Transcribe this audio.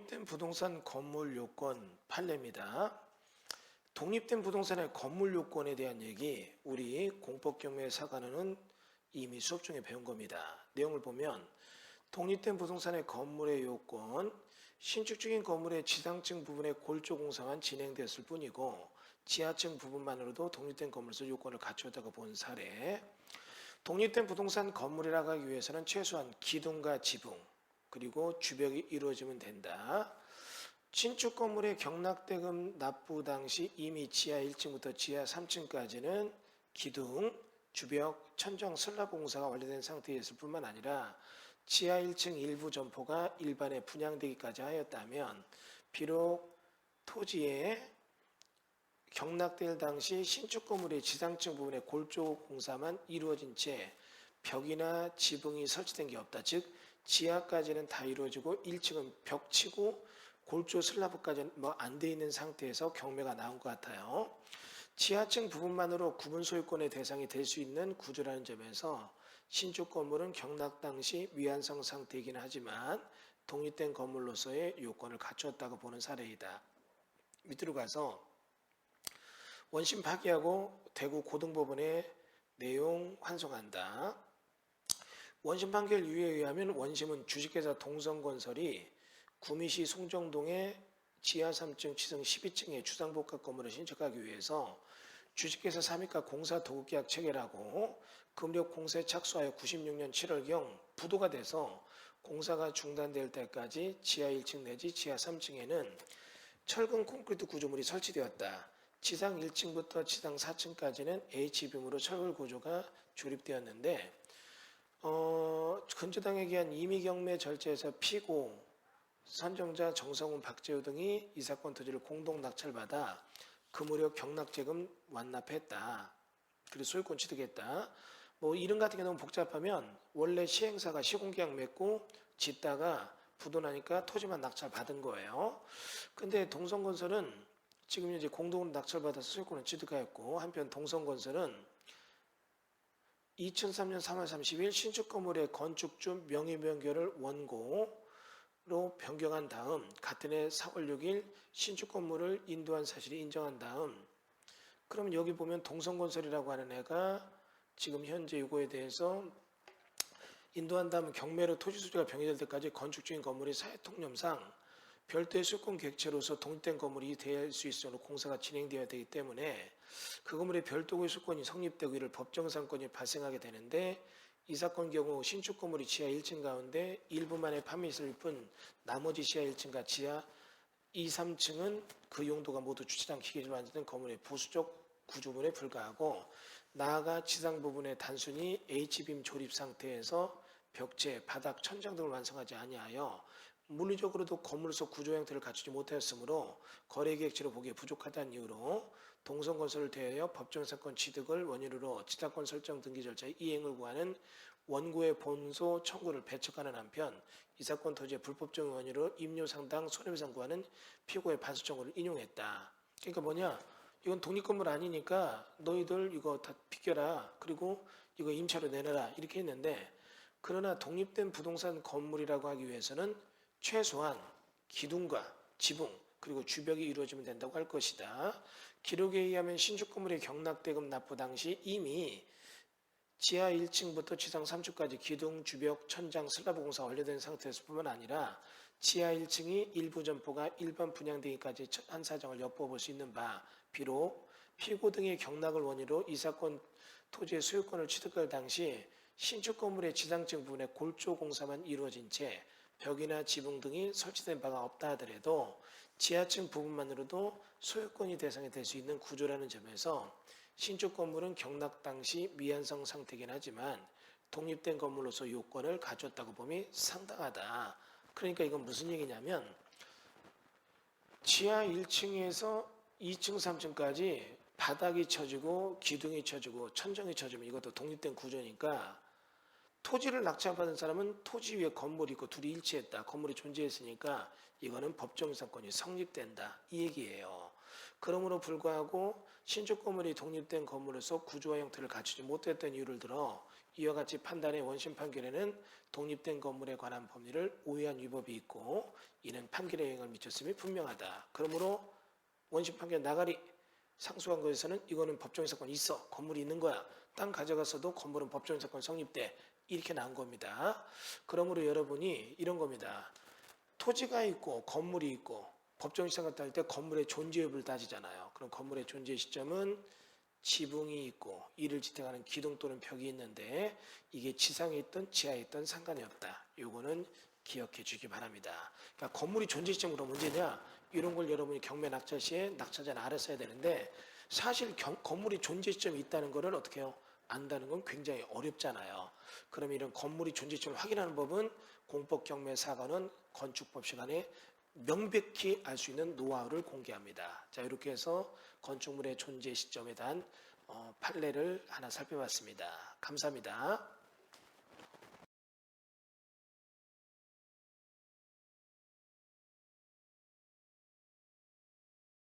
독립된 부동산 건물 요건 판례입니다. 독립된 부동산의 건물 요건에 대한 얘기 우리 공법경매 사관은 이미 수업 중에 배운 겁니다. 내용을 보면 독립된 부동산의 건물의 요건, 신축 중인 건물의 지상층 부분의 골조 공사만 진행됐을 뿐이고 지하층 부분만으로도 독립된 건물에서 요건을 갖추었다고 본 사례. 독립된 부동산 건물이라고 하기 위해서는 최소한 기둥과 지붕 그리고 주벽이 이루어지면 된다. 신축 건물의 경락대금 납부 당시 이미 지하 1층부터 지하 3층까지는 기둥, 주벽, 천정, 슬라브 공사가 완료된 상태였을 뿐만 아니라 지하 1층 일부 점포가 일반에 분양되기까지 하였다면 비록 토지에 경락될 당시 신축 건물의 지상층 부분의 골조 공사만 이루어진 채 벽이나 지붕이 설치된 게 없다. 즉 지하까지는 다 이루어지고 1층은 벽치고 골조 슬라브까지는 안 돼 있는 상태에서 경매가 나온 것 같아요. 지하층 부분만으로 구분 소유권의 대상이 될 수 있는 구조라는 점에서 신축 건물은 경락 당시 미완성 상태이긴 하지만 독립된 건물로서의 요건을 갖추었다고 보는 사례이다. 밑으로 가서 원심 파기하고 대구 고등법원의 내용 환송한다. 원심 판결 유예에 의하면 원심은 주식회사 동성건설이 구미시 송정동의 지하 3층 지상 12층의 주상복합 건물을 신축하기 위해서 주식회사 3위가 공사 도급계약 체결하고 금력 공사에 착수하여 96년 7월경 부도가 돼서 공사가 중단될 때까지 지하 1층 내지 지하 3층에는 철근 콘크리트 구조물이 설치되었다. 지상 1층부터 지상 4층까지는 H빔으로 철골 구조가 조립되었는데 근저당에 기한 임의경매 절차에서 피고, 선정자 정성훈, 박재우 등이 이 사건 토지를 공동 낙찰받아 그 무렵 경락재금 완납했다. 그리고 소유권 취득했다. 이름 같은 게 너무 복잡하면 원래 시행사가 시공계약 맺고 짓다가 부도나니까 토지만 낙찰받은 거예요. 근데 동성건설은 지금 이제 공동으로 낙찰받아서 소유권을 취득하였고, 한편 동성건설은 2003년 3월 30일 신축 건물의 건축주 명의 변경을 원고로 변경한 다음 같은 해 4월 6일 신축 건물을 인도한 사실이 인정한 다음, 그럼 여기 보면 동성건설이라고 하는 애가 지금 현재 이거에 대해서 인도한 다음 경매로 토지 소지가 변경될 때까지 건축 중인 건물이 사회통념상 별도의 소유권 객체로서 독립된 건물이 될 수 있도록 공사가 진행되어야 되기 때문에 그 건물의 별도의 소유권이 성립되고 이를 법정상권이 발생하게 되는데, 이 사건 경우 신축 건물이 지하 1층 가운데 일부만의 판매 있을 뿐 나머지 지하 1층과 지하 2, 3층은 그 용도가 모두 주차장 기계를 만드는 건물의 부수적 구조물에 불과하고, 나아가 지상 부분에 단순히 H빔 조립 상태에서 벽체, 바닥, 천장 등을 완성하지 아니하여 물리적으로도 건물로서 구조 형태를 갖추지 못하였으므로 거래계획치로 보기에 부족하다는 이유로 동성건설을 대하여 법정사건 취득을 원인으로 지자권 설정 등기 절차의 이행을 구하는 원고의 본소 청구를 배척하는 한편 이 사건 토지의 불법적 원인으로 임료상당 손해배상 구하는 피고의 반수 청구를 인용했다. 그러니까 뭐냐? 이건 독립건물 아니니까 너희들 이거 다 비켜라. 그리고 이거 임차로 내놔라. 이렇게 했는데, 그러나 독립된 부동산 건물이라고 하기 위해서는 최소한 기둥과 지붕 그리고 주벽이 이루어지면 된다고 할 것이다. 기록에 의하면 신축 건물의 경락대금 납부 당시 이미 지하 1층부터 지상 3층까지 기둥, 주벽, 천장, 슬라브 공사가 완료된 상태였을 뿐만 아니라 지하 1층이 일부 점포가 일반 분양되기까지 한 사정을 엿보볼 수 있는 바, 비록 피고 등의 경락을 원인으로 이 사건 토지의 소유권을 취득할 당시 신축 건물의 지상층 부분에 골조 공사만 이루어진 채 벽이나 지붕 등이 설치된 바가 없다 하더라도 지하층 부분만으로도 소유권이 대상이 될 수 있는 구조라는 점에서 신축 건물은 경락 당시 미완성 상태이긴 하지만 독립된 건물로서 요건을 갖췄다고 봄이 상당하다. 그러니까 이건 무슨 얘기냐면 지하 1층에서 2층, 3층까지 바닥이 쳐지고 기둥이 쳐지고 천정이 쳐지면 이것도 독립된 구조니까 토지를 낙찰받은 사람은 토지 위에 건물이 있고 둘이 일치했다. 건물이 존재했으니까 이거는 법정상권이 성립된다. 이 얘기예요. 그러므로 불구하고 신축 건물이 독립된 건물로서 구조와 형태를 갖추지 못했던 이유를 들어 이와 같이 판단의 원심 판결에는 독립된 건물에 관한 법리를 오해한 위법이 있고 이는 판결에 영향을 미쳤음이 분명하다. 그러므로 원심 판결 나가리 상수한 것에서는 이거는 법정의 사건이 있어. 건물이 있는 거야. 땅 가져갔어도 건물은 법정의 사건 성립돼. 이렇게 나온 겁니다. 그러므로 여러분이 이런 겁니다. 토지가 있고 건물이 있고 법정의 사건 따질 때 건물의 존재 여부를 따지잖아요. 그럼 건물의 존재 시점은 지붕이 있고 이를 지탱하는 기둥 또는 벽이 있는데 이게 지상에 있든 지하에 있든 상관이 없다. 요거는 기억해 주기 바랍니다. 그러니까 건물이 존재 시점으로 문제냐 이런 걸 여러분이 경매 낙찰 시에 낙찰자는 알았어야 되는데 사실 건물이 존재 시점이 있다는 거를 어떻게 해요? 안다는 건 굉장히 어렵잖아요. 그럼 이런 건물이 존재 시점을 확인하는 법은 공법 경매 사관은 건축법 시간에 명백히 알 수 있는 노하우를 공개합니다. 자, 이렇게 해서 건축물의 존재 시점에 대한 판례를 하나 살펴봤습니다. 감사합니다.